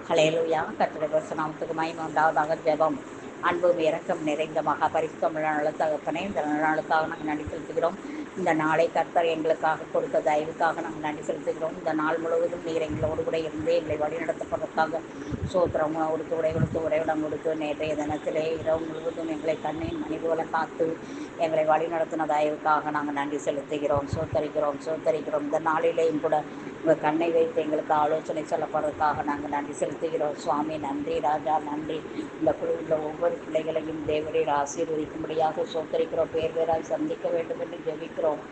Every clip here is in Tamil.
ஹல்லேலூயா. கர்த்தருடைய பரிசுத்த நாமத்துக்கு மகிமை உண்டாவதாக. ஜெபம். அன்பும் இரக்கம் நிறைந்த மகா பரிசுத்தமுள்ள நல்ல தகப்பனே, இந்த நாளுக்காக நாங்கள் நன்றி செலுத்துகிறோம். இந்த நாளை கர்த்தர் எங்களுக்காக கொடுத்த தயவுக்காக நாங்கள் நன்றி செலுத்துகிறோம். இந்த நாள் முழுவதும் நீர் எங்களோடு கூட இருந்து எங்களை வழிநடத்தப்படுறதுக்காக சோத்திரம். கொடுத்து உறைவிடம் கொடுத்து நேற்றைய தினத்திலே இரவு முழுவதும் எங்களை கண்ணின் மணி போல காத்து எங்களை வழிநடத்தின தயவுக்காக நாங்கள் நன்றி செலுத்துகிறோம். சோத்தரிக்கிறோம். இந்த நாளிலேயும் கூட உங்கள் கண்ணை வைத்து எங்களுக்கு ஆலோசனை சொல்லப்படுறதுக்காக நாங்கள் நன்றி செலுத்துகிறோம். சுவாமி நன்றி. ராஜா நன்றி. இந்த குழுவில் ஒவ்வொரு பிள்ளைகளையும் தேவரீர் ஆசீர்வதிக்கும்படியாக சோத்தரிக்கிறோம். பேர் பேராய் சந்திக்க வேண்டும் என்று ஜெபிக்கிறோம்.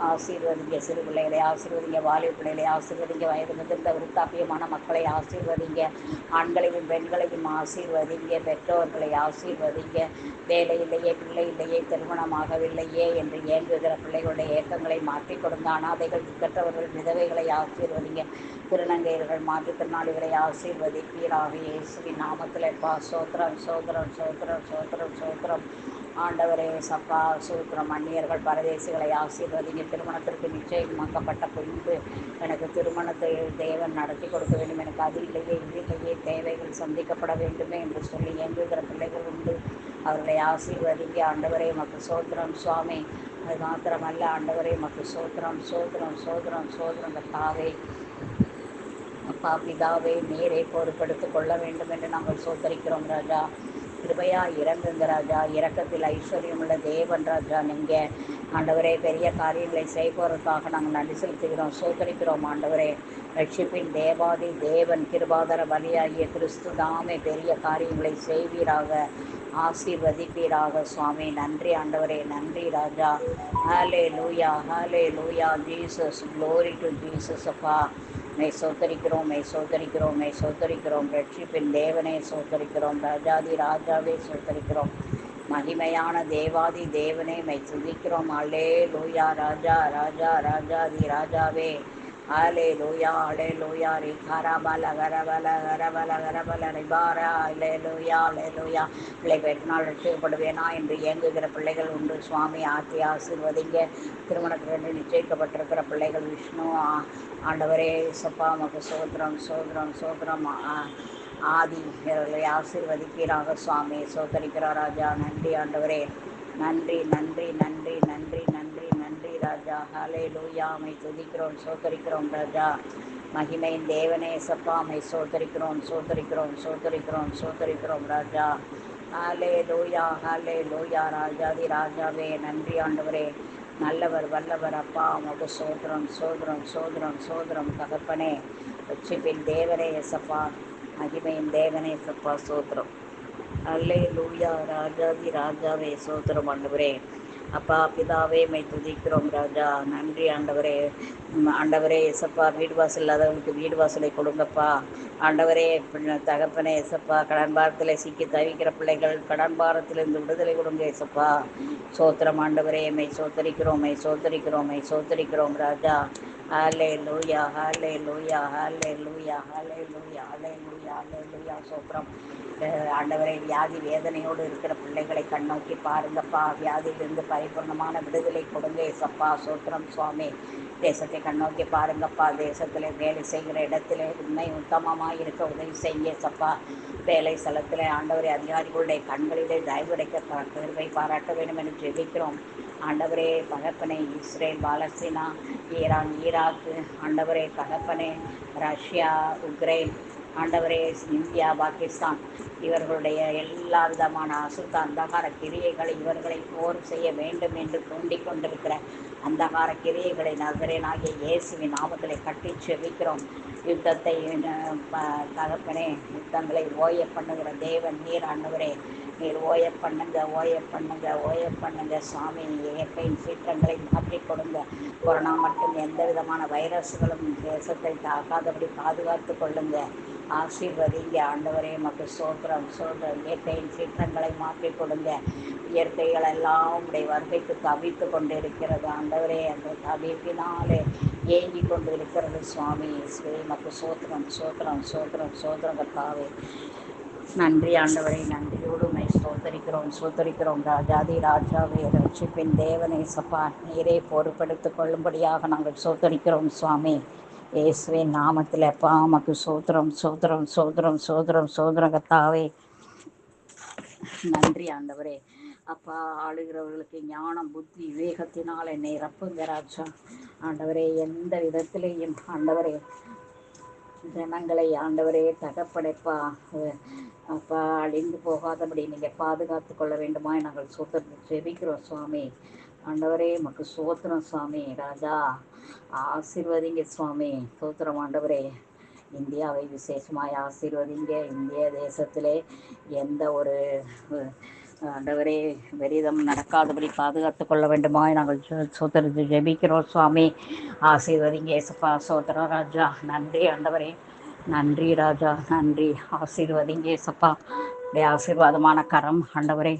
ஆசீர்வதிங்க சிறு பிள்ளைகளை, ஆசீர்வதிங்க வாலிப பிள்ளைகளை, ஆசீர்வதிங்க வயது முதிர்ந்த விருத்தாப்பியமான மக்களை ஆசீர்வதிங்க. ஆண்களையும் பெண்களையும் ஆசீர்வதிங்க. பெற்றோர்களை ஆசீர்வதிங்க. வேலை இல்லையே, பிள்ளை இல்லையே, திருமணமாகவில்லையே என்று ஏங்குகிற பிள்ளைகளுடைய ஏக்கங்களை மாற்றிக் கொடுங்க. அனாதைகள், திக்கற்றவர்கள், விதவைகளை ஆசீர்வதிங்க. திருநங்கையர்கள், மாற்றுத்திறனாளிகளை ஆசீர்வதிப்பீராக. இயேசுவின் நாமத்தில் சோத்திரம் சோத்திரம் சோத்திரம் சோத்திரம் சோத்திரம். ஆண்டவரே சப்பா சூத்திரம். அந்நியர்கள், பரதேசிகளை ஆசீர்வதிங்க. திருமணத்திற்கு நிச்சயமாக்கப்பட்ட பின்பு எனக்கு திருமணத்தை தேவன் நடத்தி கொடுக்க வேண்டும், எனக்கு அது இல்லையே இது இல்லையே, தேவைகள் சந்திக்கப்பட வேண்டுமே என்று சொல்லி இயங்குகிற பிள்ளைகள் உண்டு. அவர்களை ஆசீர்வதிங்க. ஆண்டவரே மக்கு சோத்திரம் சுவாமி. அது மாத்திரமல்ல ஆண்டவரே மக்கு சோத்திரம் சோத்திரம் சோத்திரம் சோத்திரம். கர்த்தாவே அப்பா பிதாவே, நீரை பொறுப்படுத்திக் கொள்ள வேண்டும் என்று நாங்கள் சோத்தரிக்கிறோம். ராஜா கிருபையா இறங்குங்க ராஜா. இரக்கத்தில் ஐஸ்வர்யம் உள்ள தேவன் ராஜா. நீங்கள் ஆண்டவரே பெரிய காரியங்களை செய்வதற்காக நாங்கள் நன்றி செலுத்துகிறோம், சோதரிக்கிறோம். ஆண்டவரே ரட்சிப்பின் தேவாதி தேவன், கிருபாதர பலியாகிய கிறிஸ்து தாமே பெரிய காரியங்களை செய்வீராக, ஆசீர்வதிப்பீராக. சுவாமி நன்றி ஆண்டவரே. நன்றி ராஜா. ஹாலே லூயா, ஹாலே லூயா. Jesus, glory to Jesus. அப்பா மை சோத்தரிக்கிறோம். ரட்சிப்பின் தேவனே சோத்தரிக்கிறோம். ராஜாதி ராஜாவே சோத்தரிக்கிறோம். மகிமையான தேவாதி தேவனே மை துதிக்கிறோம். அல்லே லூயா. ராஜா ராஜா ராஜாதி ராஜாவே. ஆலே லூயா, அலே லூயா. ரிகாரபல கரபல கரபல கரபல ரிபாரா. அலே லூயா, அலே லூயா. பிள்ளை பெற்றால் ரட்சிக்கப்படுவேனா என்று இயங்குகிற பிள்ளைகள் உண்டு. சுவாமி ஆற்றி ஆசீர்வதிங்க. திருமணத்திற்கு நிச்சயிக்கப்பட்டிருக்கிற பிள்ளைகள் விஷ்ணு ஆண்டவரே சப்பா மக்கு சோத்திரம் சோத்திரம் சோத்திரம். ஆதி இவர்களை ஆசீர்வதிப்பீராக. சுவாமி சோத்தரிக்கிறார் ராஜா. நன்றி ஆண்டவரே. நன்றி நன்றி நன்றி நன்றி நன்றி நன்றி ராஜா. ஹாலே லூயா. மை துதிக்கிறோம், சோத்தரிக்கிறோம் ராஜா. மகிமையின் தேவனே சப்பா மை சோத்தரிக்கிறோம் சோத்தரிக்கிறோம் சோத்தரிக்கிறோம் சோத்தரிக்கிறோம் ராஜா. ஹாலே லூயா, ஹாலே லூயா. ராஜாதி ராஜாவே நன்றி ஆண்டவரே. நல்லவர் வல்லவர் அப்பா உமக்கு சோதரம் சோதரம் சோதரம் சோதரம். தகப்பனே ரட்சிப்பின் தேவனே எசப்பா, மகிமையின் தேவனே சப்பா சோத்திரம். அல்லே லூயா. ராஜாதி ராஜாவே சோத்திரம் ஆண்டவரே. அப்பா பிதாவே மை துதிக்கிறோம் ராஜா. நன்றி ஆண்டவரே. ஆண்டவரே எசப்பா, வீடு வாசல் இல்லாதவங்களுக்கு வீடு வாசலை கொடுங்கப்பா. ஆண்டவரே தகப்பனே எசப்பா, கடன் பாரத்தில் சிக்கி தவிக்கிற பிள்ளைகள் கடன் பாரத்திலிருந்து விடுதலை கொடுங்க எசப்பா. சோத்திரம் ஆண்டவரே. மை சோத்தரிக்கிறோம் ராஜா. ஹாலே லூயா, ஹாலே லூயா, ஹாலே லூயா, ஹாலே லூயா, ஹாலே லூயா, ஹாலே லூயா. சோத்திரம் ஆண்டவரை. வியாதி வேதனையோடு இருக்கிற பிள்ளைகளை கண்ணோக்கி பாருங்கப்பா. வியாதியிலிருந்து பரிபூர்ணமான விடுதலை கொடுங்க ஏசப்பா. சோத்திரம் சுவாமி. தேசத்தை கண்ணோக்கி பாருங்கப்பா. தேசத்தில் வேலை செய்கிற இடத்துல உண்மை உத்தமமாக இருக்க உதவி செய்ய ஏசப்பா. வேலை ஸ்தலத்தில் ஆண்டவரை அதிகாரிகளுடைய கண்களிலே தயவுடைக்க கருவை பாராட்ட வேண்டும் என்று ஜெபிக்கிறோம். ஆண்டவரே தகப்பனே. இஸ்ரேல், பாலஸ்தீனா, ஈரான், ஈராக்கு ஆண்டவரே தகப்பனே. ரஷ்யா, உக்ரைன் ஆண்டவரே, இந்தியா, பாகிஸ்தான் இவர்களுடைய எல்லா விதமான அசுத்த அந்தகார கிரியைகளை இவர்களை போர் செய்ய வேண்டும் என்று தூண்டிக் கொண்டிருக்கிற அந்தகார கிரியைகளை நசரேயனாகிய இயேசுவின் நாமத்தில் கட்டி செபிக்கிறோம். யுத்தத்தை தகப்பனே, யுத்தங்களை ஓய பண்ணுகிற தேவன் நீர் ஆண்டவரே. நீர் ஓய பண்ணுங்க சுவாமி. இயற்கையின் சீற்றங்களை மாற்றி கொடுங்க. கொரோனா மட்டும் எந்த விதமான வைரஸ்களும் தேசத்தை தாக்காதபடி பாதுகாத்து கொள்ளுங்க. ஆசீர்வதிங்க ஆண்டவரே. மக்கு சோத்திரம் சோத்திரம். இயற்கையின் சீற்றங்களை மாற்றி கொடுங்க. இயற்கைகள் எல்லாம் உடைய வருகைக்கு தவித்து கொண்டு இருக்கிறது ஆண்டவரே. அந்த தவிப்பினாலே ஏங்கி கொண்டு இருக்கிறது சுவாமி. மக்கு சோத்திரம் சோத்திரம் சோத்திரம் சோத்திரம். கர்த்தாவே நன்றி ஆண்டவரை. நன்றியோடு சோத்தரிக்கிறோம் ராஜாதி ராஜாவே. ரட்சிப்பின் தேவனை சப்பா, நீரே பொறுப்படுத்திக் கொள்ளும்படியாக நாங்கள் சோத்தரிக்கிறோம் சுவாமி. இயேசுவின் நாமத்தில் அப்பா உமக்கு சோத்திரம் சோத்திரம் சோத்திரம் சோத்திரம் சோத்திரம் கர்த்தாவே. நன்றி ஆண்டவரே. அப்பா, ஆளுகிறவர்களுக்கு ஞானம் புத்தி விவேகத்தினால் என்னை ரப்புங்க ராஜா. ஆண்டவரே, எந்த விதத்திலேயும் ஆண்டவரே ஜனங்களை ஆண்டவரே தகப்படைப்பா அப்பா அழிந்து போகாதபடி நீங்கள் பாதுகாத்து கொள்ள வேண்டுமாய் நாங்கள் சோத்திரத்தை ஜெபிக்கிறோம் சுவாமி. ஆண்டவரே உமக்கு சோத்திரம் சுவாமி. ராஜா ஆசீர்வதிங்க சுவாமி. சோத்திரம் ஆண்டவரே. இந்தியாவை விசேஷமாய் ஆசீர்வதிங்க. இந்திய தேசத்திலே எந்த ஒரு ஆண்டவரே வெறிதம் நடக்காதபடி பாதுகாத்து கொள்ள வேண்டுமாய் நாங்கள் சோத்திரத்தை ஜெபிக்கிறோம் சுவாமி. ஆசீர்வதிங்க ஏசப்பா. சோத்திரம் ராஜா. நன்றி ஆண்டவரே. நன்றி ராஜா. நன்றி. ஆசீர்வதிங்க ஏசப்பா. ஆசீர்வாதமான கரம் ஆண்டவரே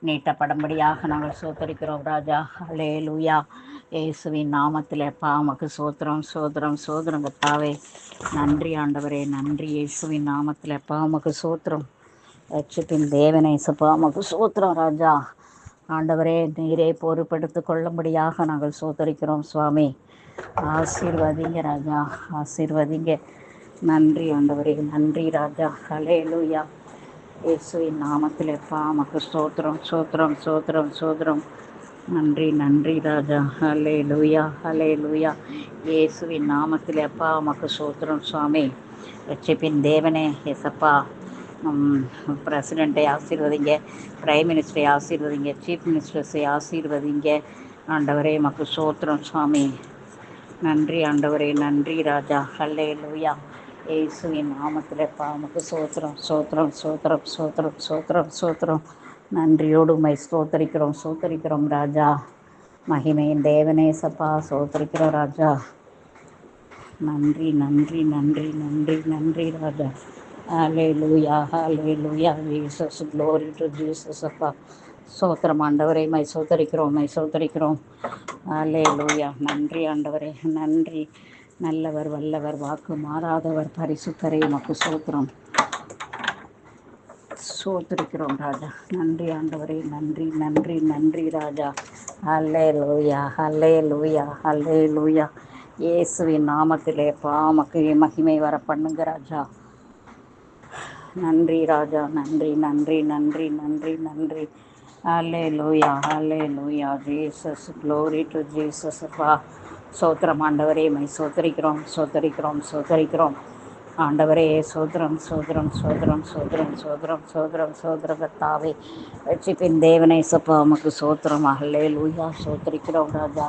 நீட்டப்படும்படியாக நாங்கள் சோத்தரிக்கிறோம் ராஜா. அல்லேலூயா. இயேசுவின் நாமத்தில் அப்பா உமக்கு சோத்திரம் சோத்திரம் சோத்திரம் கர்த்தாவே. நன்றி ஆண்டவரே. நன்றி. இயேசுவின் நாமத்தில் அப்பா உமக்கு சோத்திரம். ரட்சிப்பின் தேவனே சப்பா உமக்கு சோத்திரம் ராஜா. ஆண்டவரே, நீரே பொறுப்பெடுத்து கொள்ளும்படியாக நாங்கள் சோத்தரிக்கிறோம் சுவாமி. ஆசீர்வதிங்க ராஜா. ஆசீர்வதிங்க. நன்றி ஆண்டவரே. நன்றி ராஜா. அல்லேலூயா. இயேசுவின் நாமத்தில் அப்பா உமக்கு சோத்திரம் சோத்திரம் சோத்திரம் சோத்திரம். நன்றி நன்றி ராஜா. அல்லேலூயா. அல்லேலூயா. இயேசுவின் நாமத்தில் அப்பா உமக்கு சோத்திரம் சுவாமி. ரட்சிப்பின் தேவனே ஏசப்பா. பிரசிடெண்ட்டை ஆசீர்வதிங்க. பிரைம் மினிஸ்டரை ஆசீர்வதிங்க. சீஃப் மினிஸ்டர்ஸை ஆசீர்வதிங்க. ஆண்டவரே உமக்கு சோத்திரம் சுவாமி. நன்றி ஆண்டவரே. நன்றி ராஜா. அல்லேலூயா. இயேசுவின் நாமத்தில் அப்பா உமக்கு சோத்திரம் சோத்திரம் சோத்திரம் சோத்திரம் சோத்திரம் சோத்திரம். நன்றியோடு உம்மை ஸ்தோத்தரிக்கிறோம் ஸ்தோத்தரிக்கிறோம் ராஜா. மகிமையின் தேவனே சப்பா ஸ்தோத்தரிக்கிறோம் ராஜா. நன்றி நன்றி நன்றி நன்றி நன்றி ராஜா. ஹல்லேலூயா. ஹல்லேலூயா. ஜீசஸ். க்ளோரி டு ஜீசஸ் அப்பா. ஸ்தோத்திரம் ஆண்டவரே. மை ஸ்தோத்தரிக்கிறோம் மை ஸ்தோத்தரிக்கிறோம். ஹல்லேலூயா. நன்றி ஆண்டவரே. நன்றி. நல்லவர் வல்லவர் வாக்கு மாறாதவர் பரிசுத்தரே உமக்கு ஸ்தோத்திரம். சோத்திருக்கிறோம் ராஜா. நன்றி ஆண்டவரே. நன்றி நன்றி நன்றி ராஜா. ஹல்லேலூயா. ஹல்லேலூயா. ஹல்லேலூயா. இயேசுவின் நாமத்திலே பாமக்கு மகிமை வர பண்ணுங்க ராஜா. நன்றி ராஜா. நன்றி நன்றி நன்றி நன்றி நன்றி. ஹல்லேலூயா. ஹல்லேலூயா. ஜீசஸ். க்ளோரி டு ஜீசஸ் அப்பா. சோத்திரம் ஆண்டவரே. மை சோத்தரிக்கிறோம் சோத்தரிக்கிறோம் சோத்தரிக்கிறோம் ஆண்டவரே. சோத்திரம் சோத்திரம் சோத்திரம் சோத்திரம் சோத்திரம் சோத்திரம் சோத்திரம் கர்த்தாவே. ரட்சிப்பின் தேவனை சப்பா உமக்கு சோத்திரம். ஹல்லேலூயா. சோத்தரிக்கிறோம் ராஜா.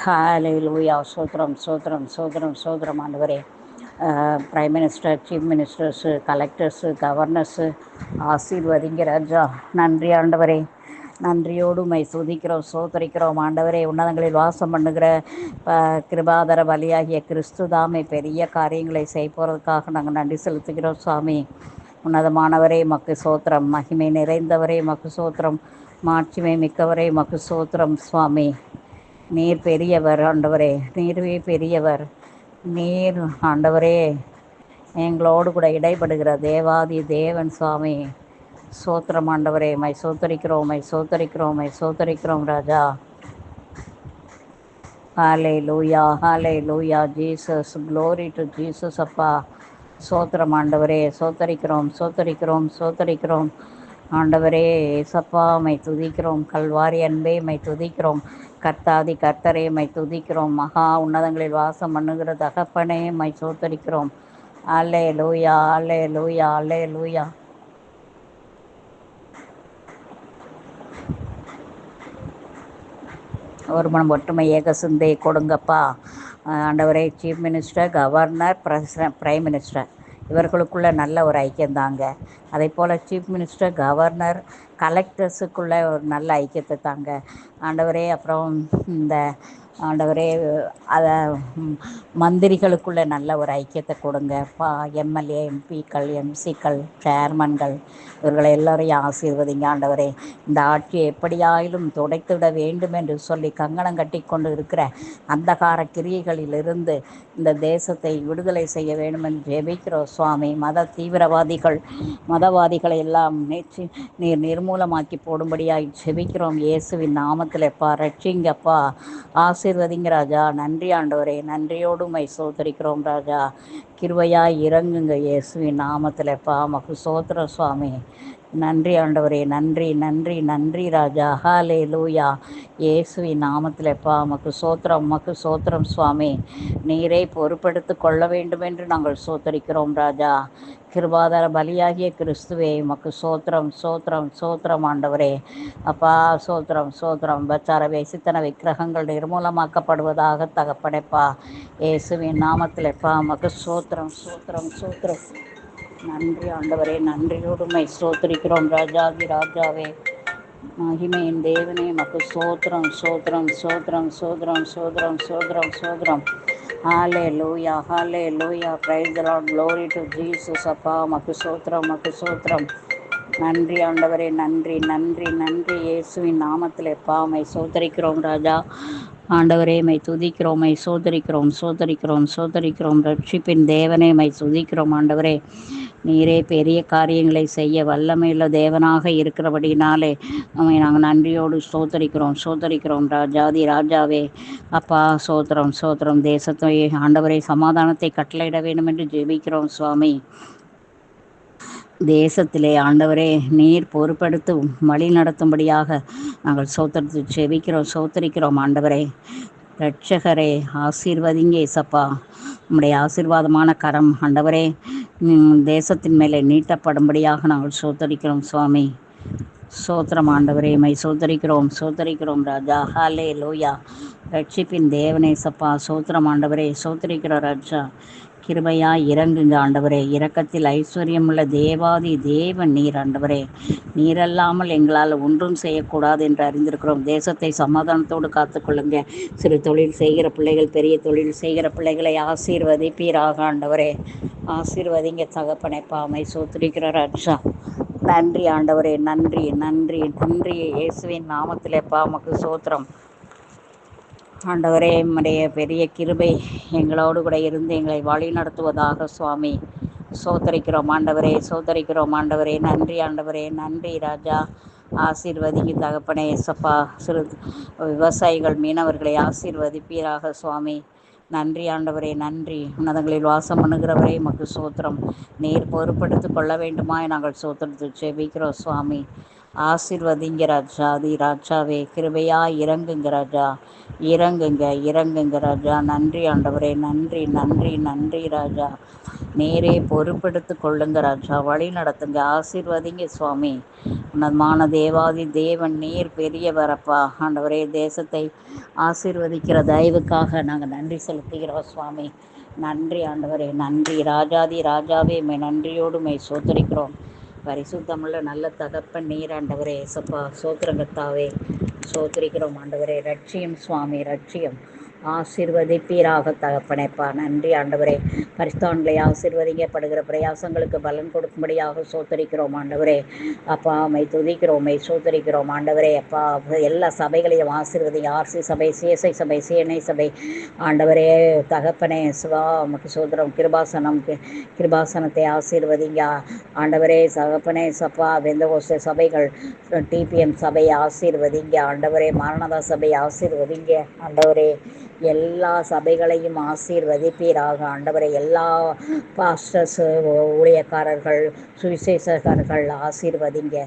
ஹல்லேலூயா. சோத்திரம் சோத்திரம் சோத்திரம் சோத்திரம் ஆண்டவரே. Prime minister chief ministers collectors governors ஆசீர்வதிங்க ராஜா. நன்றி ஆண்டவரே. நன்றியோடு உம்மை துதிக்கிறோம் சோத்தரிக்கிறோம் ஆண்டவரே. உன்னதங்களில் வாசம் பண்ணுகிற கிருபாதர பலியாகிய கிறிஸ்து தாமே பெரிய காரியங்களை செய்ய நாங்கள் நன்றி செலுத்துகிறோம் சுவாமி. உன்னதமானவரே மக்கு சோத்திரம். மகிமை நிறைந்தவரே மக்கு சோத்திரம். மாட்சிமை மிக்கவரே மக்கு சோத்திரம் சுவாமி. நீர் பெரியவர் ஆண்டவரே. நீர்வே பெரியவர். நீர் ஆண்டவரே எங்களோடு கூட இடைப்படுகிற தேவாதி தேவன் சுவாமி. சோத்திரம் ஆண்டவரே. மை சோத்தரிக்கிறோம் மை சோத்தரிக்கிறோம் மை சோத்தரிக்கிறோம் ராஜா. ஹல்லேலூயா. ஹல்லேலூயா. ஜீசஸ். க்ளோரி டு ஜீசஸ் அப்பா. சோத்திரம் ஆண்டவரே. சோத்தரிக்கிறோம் சோத்தரிக்கிறோம் சோத்தரிக்கிறோம் ஆண்டவரே. ஏசப்பா மை துதிக்கிறோம். கல்வாரி அன்பே மை துதிக்கிறோம். கர்த்தாதி கர்த்தரே மை துதிக்கிறோம். மகா உன்னதங்களில் வாசம் பண்ணுகிற தகப்பனே மை சோத்தரிக்கிறோம். அல்லேலூயா. அல்லேலூயா. அல்லேலூயா. ஒரு மனம் ஒற்றுமை ஏக சிந்தை கொடுங்கப்பா ஆண்டவரே. Chief minister governor prime minister இவர்களுக்குள்ள நல்ல ஒரு ஐக்கியம் தாங்க. அதே போல் சீஃப் மினிஸ்டர் கவர்னர் கலெக்டர்ஸுக்குள்ளே ஒரு நல்ல ஐக்கியத்தை தாங்க ஆண்டவரே. அப்புறம் இந்த ஆண்டவரே அதை மந்திரிகளுக்குள்ளே நல்ல ஒரு ஐக்கியத்தை கொடுங்க. எம்எல்ஏ எம்பிக்கள் எம்சிக்கள் சேர்மன்கள் இவர்களை எல்லோரையும் ஆசீர்வதிங்க ஆண்டவரே. இந்த ஆட்சியை எப்படியாயிலும் துடைத்துவிட வேண்டும் என்று சொல்லி கங்கணம் கட்டி கொண்டு இருக்கிற அந்தகார கிரியைகளிலிருந்து இந்த தேசத்தை விடுதலை செய்ய வேண்டும் என்று ஜெபிக்கிறோம் சுவாமி. மத தீவிரவாதிகள் மத மதவாதிகளை எல்லாம் நீர் நிர்மூலமாக்கி போடும்படியாய் செபிக்கிறோம் இயேசுவின் நாமத்தில். அப்பா ரட்சிங்கப்பா, ஆசீர்வதிங்க ராஜா. நன்றி ஆண்டவரே, நன்றியோடு உம்மை சோதரிக்கிறோம் ராஜா. கிருபையாய் இறங்குங்க இயேசுவின் நாமத்திலப்பா. மக்கு சோத்திரம் சுவாமி. நன்றி ஆண்டவரே, நன்றி நன்றி நன்றி ராஜா. ஹாலே லூயா. இயேசுவின் நாமத்திலப்பா மக்கு சோத்திரம், மக்கு சோத்திரம் சுவாமி. நீரை பொறுப்படுத்தி கொள்ள வேண்டும் என்று நாங்கள் சோத்தரிக்கிறோம் ராஜா. கிருபாதார பலியாகிய கிறிஸ்துவே மக்கு சோத்திரம் சோத்திரம் சோத்திரம் ஆண்டவரே. அப்பா சோத்திரம் சோத்திரம். பச்சார வேசித்தன விக்கிரகங்கள் நிர்மூலமாக்கப்படுவதாக தகப்படைப்பா இயேசுவின் நாமத்திலப்பா மக்கு சோத்திரம் சோத்திரம் சோத்திரம். நன்றி ஆண்டவரே, நன்றியோடுமை சோத்திரிக்கிறோம் ராஜாதி ராஜாவே. மகிமையின் தேவனே மக்கு சோத்திரம் சோத்திரம் சோத்திரம் சோத்திரம் சோத்திரம் சோத்திரம் சோத்திரம். ஹalleluya hallelujah, praise the Lord, glory to Jesus. அப்பா மக்கு சோத்திரம் மக்கு சோத்திரம். நன்றி ஆண்டவரே, நன்றி நன்றி நன்றி இயேசுவின் நாமத்தில் எப்பா மை சோதரிக்கிறோம் ராஜா. ஆண்டவரே மை துதிக்கிறோம், மை சோதரிக்கிறோம் சோதரிக்கிறோம் சோதரிக்கிறோம். ரட்சிப்பின் தேவனே மை துதிக்கிறோம் ஆண்டவரே. நீரே பெரிய காரியங்களை செய்ய வல்லமையுள்ள தேவனாக இருக்கிறபடினாலே நம்மை நாங்கள் நன்றியோடு சோதரிக்கிறோம் சோதரிக்கிறோம் ராஜாதி ராஜாவே. அப்பா சோத்திரம் சோத்திரம். தேசத்தை ஆண்டவரை சமாதானத்தை கட்டளையிட வேண்டும் என்று ஜெபிக்கிறோம் சுவாமி. தேசத்திலே ஆண்டவரே நீர் பொறுப்படுத்தி வழி நடத்தும்படியாக நாங்கள் செபிக்கிறோம் சோத்தரிக்கிறோம் ஆண்டவரே. இரட்சகரே ஆசீர்வதிங்க ஏசப்பா. நம்முடைய ஆசீர்வாதமான கரம் ஆண்டவரே தேசத்தின் மேலே நீட்டப்படும்படியாக நாங்கள் சோத்தரிக்கிறோம் சுவாமி. சோத்திரம் ஆண்டவரே, மை சோதரிக்கிறோம் சோதரிக்கிறோம் ராஜா. ஹாலே லூயா. ரட்சிப்பின் தேவனேசப்பா சோத்திரம் ஆண்டவரே. சோதரிக்கிற ராஜா. கிருபையா இறங்குங்க ஆண்டவரே. இரக்கத்தில் ஐஸ்வர்யம் உள்ள தேவாதி தேவன் நீர் ஆண்டவரே. நீரல்லாமல் எங்களால் ஒன்றும் செய்யக்கூடாது என்று அறிந்திருக்கிறோம். தேசத்தை சமாதானத்தோடு காத்துக்கொள்ளுங்க. சிறு தொழில் செய்கிற பிள்ளைகள், பெரிய தொழில் செய்கிற பிள்ளைகளை ஆசீர்வதிப்பீராக ஆண்டவரே. ஆசீர்வதிங்க தகப்பனை. பாமை சோத்திரிக்கிற ராஜா. நன்றி ஆண்டவரே, நன்றி நன்றி நன்றி இயேசுவின் நாமத்திலே பாமக்கு சோத்திரம் ஆண்டவரே. நம்முடைய பெரிய கிருபை எங்களோடு கூட இருந்து எங்களை வழி நடத்துவதாக சுவாமி. சோதரிக்கிறோம் ஆண்டவரே, சோதரிக்கிறோம் ஆண்டவரே. நன்றி ஆண்டவரே, நன்றி ராஜா. ஆசீர்வதிங்க தகப்பனே ஏசப்பா. சிறு விவசாயிகள் மீனவர்களை ஆசீர்வதிப்பீராக சுவாமி. நன்றி ஆண்டவரே, நன்றி. உன்னதங்களில் வாசம் பண்ணுகிறவரே மக்கு சோத்திரம். நீர் பொறுப்படுத்தி கொள்ள வேண்டுமாய் நாங்கள் சோத்திரத்தை செபிக்கிறோம் சுவாமி. ஆசீர்வதிங்க ராஜாதி ராஜாவே. கிருபையா இறங்குங்க ராஜா. இறங்குங்க இறங்குங்க ராஜா. நன்றி ஆண்டவரே, நன்றி நன்றி நன்றி ராஜா. நீரே பொறுப்படுத்தி கொள்ளுங்க ராஜா. வழி நடத்துங்க, ஆசீர்வதிங்க சுவாமி. உன்னதமான தேவாதி தேவன் நீர் பெரியவரப்பா ஆண்டவரே. தேசத்தை ஆசீர்வதிக்கிற தயவுக்காக நாங்கள் நன்றி செலுத்துகிறோம் சுவாமி. நன்றி ஆண்டவரே, நன்றி ராஜாதி ராஜாவே. மை நன்றியோடு மை சோத்தரிக்கிறோம். பரிசுத்தமுள்ள நல்ல தகப்பன் நீர் ஆண்டவரே ஏசப்பா. சோத்திரங்கத்தாவே சோத்திரிக்கிறோம் ஆண்டவரே. ரட்சியம் சுவாமி, ரட்சியம். ஆசீர்வதிப்பீராக தகப்பனைப்பா. நன்றி ஆண்டவரே. பரிசுத்தவான்களை ஆசீர்வதிக்கப்படுகிற பிரயாசங்களுக்கு பலன் கொடுக்கும்படியாக சோத்தரிக்கிறோம் ஆண்டவரே. அப்பா மை துதிக்கிறோம், மை சோத்தரிக்கிறோம் ஆண்டவரே. அப்பா எல்லா சபைகளையும் ஆசீர்வதிங்க. ஆர்சி சபை, சிஎஸ்ஐ சபை, சிஎன்ஐ சபை ஆண்டவரே. தகப்பனே சிவா நமக்கு சோதரம். கிருபாசனத்தை ஆசீர்வதிங்க ஆண்டவரே. தகப்பனே சப்பா. வெந்தகோஸ்த சபைகள், டிபிஎம் சபை ஆசீர்வதிங்க ஆண்டவரே. மாரணதா சபை ஆசீர்வதிங்க ஆண்டவரே. எல்லா சபைகளையும் ஆசீர்வதிப்பீராக ஆண்டவரை. எல்லா பாஸ்டர்ஸ், ஊழியக்காரர்கள், சுவிசேஷக்காரர்கள் ஆசீர்வதிங்க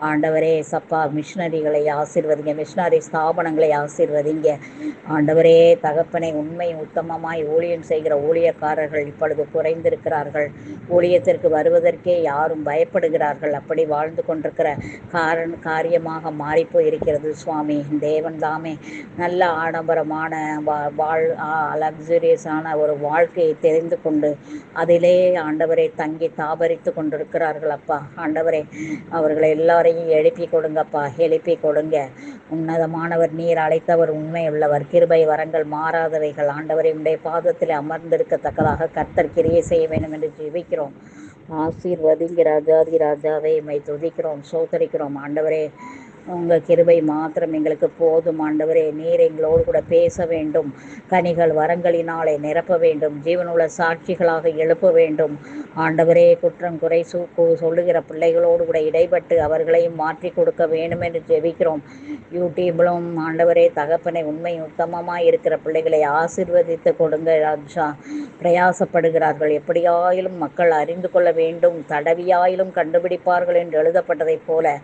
ஆண்டவரே சப்பா. மிஷினரிகளை ஆசீர்வதிங்க. மிஷினரி ஸ்தாபனங்களை ஆசீர்வதிங்க ஆண்டவரே. தகப்பனை உண்மை உத்தமமாய் ஊழியம் செய்கிற ஊழியக்காரர்கள் இப்பொழுது குறைந்திருக்கிறார்கள். ஊழியத்திற்கு வருவதற்கே யாரும் பயப்படுகிறார்கள். அப்படி வாழ்ந்து கொண்டிருக்கிற காரியமாக மாறிப்போய் இருக்கிறது சுவாமி. தேவன் தாமே நல்ல ஆடம்பரமான லக்ஸுரியஸான ஒரு வாழ்க்கையை தெரிந்து கொண்டு அதிலே ஆண்டவரை தங்கி தாபரித்து கொண்டிருக்கிறார்கள் அப்பா. ஆண்டவரே அவர்களை எல்லாரையும் எழுப்பி கொடுங்கப்பா, எழுப்பி கொடுங்க. உன்னதமானவர், நீர் அழைத்தவர் உண்மை உள்ளவர். கிருபை வரங்கள் மாறாதவைகள் ஆண்டவரை உடைய பாதத்தில் அமர்ந்திருக்கத்தக்கதாக கர்த்தர் கிரியை செய்ய வேண்டும் என்று ஜெபிக்கிறோம். ஆசீர்வதிங்க ராஜாதி ராஜாவே. மை துதிக்கிறோம் சோதரிக்கிறோம் ஆண்டவரே. உங்கள் கிருபை மாத்திரம் எங்களுக்கு போதும் ஆண்டவரே. நீர் எங்களோடு கூட பேச வேண்டும். கனிகள் வரங்களினாலே நிரப்ப வேண்டும். ஜீவனுள்ள சாட்சிகளாக எழுப்ப வேண்டும் ஆண்டவரே. குற்றம் குறை சொல்லுகிற பிள்ளைகளோடு கூட இடைப்பட்டு அவர்களையும் மாற்றி கொடுக்க வேண்டும் என்று ஜெபிக்கிறோம். யூடியூபிலும் ஆண்டவரே தகப்பனை உண்மை உத்தமமாக இருக்கிற பிள்ளைகளை ஆசீர்வதித்து கொடுங்க ராஜா. பிரயாசப்படுகிறார்கள், எப்படியாயிலும் மக்கள் அறிந்து கொள்ள வேண்டும், தடவியாயிலும் கண்டுபிடிப்பார்கள் என்று எழுதப்பட்டதைப் போல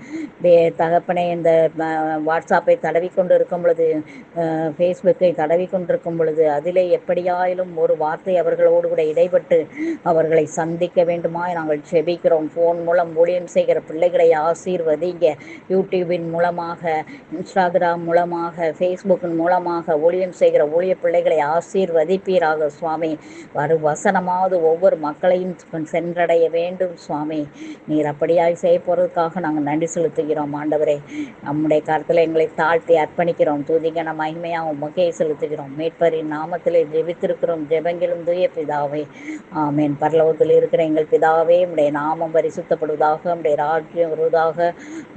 தகப்பனை இந்த வாட்ஸ்அப்பை தடவி கொண்டு இருக்கும் பொழுது, ஃபேஸ்புக்கை தடவி கொண்டிருக்கும் பொழுது அதிலே எப்படியாயிலும் ஒரு வார்த்தை அவர்களோடு கூட இடைப்பட்டு அவர்களை சந்திக்க வேண்டுமாய் நாங்கள் செபிக்கிறோம். ஃபோன் மூலம் ஊழியம் செய்கிற பிள்ளைகளை ஆசீர்வதிங்க. யூடியூபின் மூலமாக, இன்ஸ்டாகிராம் மூலமாக, ஃபேஸ்புக்கின் மூலமாக ஊழியம் செய்கிற ஊழிய பிள்ளைகளை ஆசீர்வதிப்பீராக சுவாமி. வசனமாவது ஒவ்வொரு மக்களையும் சென்றடைய வேண்டும் சுவாமி. நீர் அப்படியாய் செய்ய போகிறதுக்காக நாங்கள் நன்றி செலுத்துகிறோம் ஆண்டவரே. நம்முடைய கருத்தில் எங்களை தாழ்த்தி அர்ப்பணிக்கிறோம். துதிகன மகிமையாக உமக்கே செலுத்துகிறோம். மீட்பரின் நாமத்திலே ஜெபித்திருக்கிறோம் ஜெபங்களும் தூய பிதாவே, ஆமேன். பரலோகத்தில் இருக்கிற எங்கள் பிதாவே, உடைய நாமம் பரிசுத்தப்படுவதாக, உடைய ராஜ்யம் வருவதாக,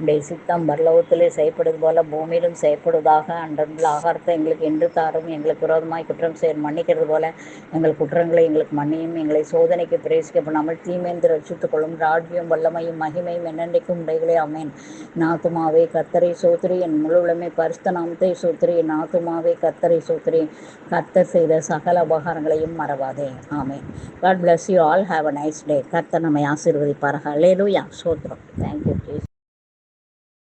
உடைய சித்தம் பரலோகத்திலே செய்யப்படுவது போல பூமியிலும் செய்யப்படுவதாக. அன்றன்றுள்ள ஆகாரத்தை எங்களுக்கு என்று தாரும். எங்களுக்கு விரோதமாய் குற்றம் செய்ய மன்னிக்கிறது போல எங்கள் குற்றங்களை எங்களுக்கு மன்னியும். எங்களை சோதனைக்கு பிரவேசிக்கப்படாமல் தீமைந்து ரட்சித்துக் கொள்ளும். ராஜ்யம் வல்லமையும் மகிமையும் என்னென்றைக்கும் உடைகளே, ஆமேன். நாத்துமாவே கர்த்தரை சோத்திரி, என் முழுவலுமே பரிசுத்த நாமத்தை சோத்திரி. என் நாத்துமாவே கர்த்தரை சோத்திரி, கர்த்தர் செய்த சகல உபகாரங்களையும் மறவாதே. ஆமேன். God bless you all. Have a nice day. கர்த்தர் நம்மை ஆசீர்வதிப்பார்கள். அல்லேலூயா. ஸ்தோத்திரம். Thank you Jesus.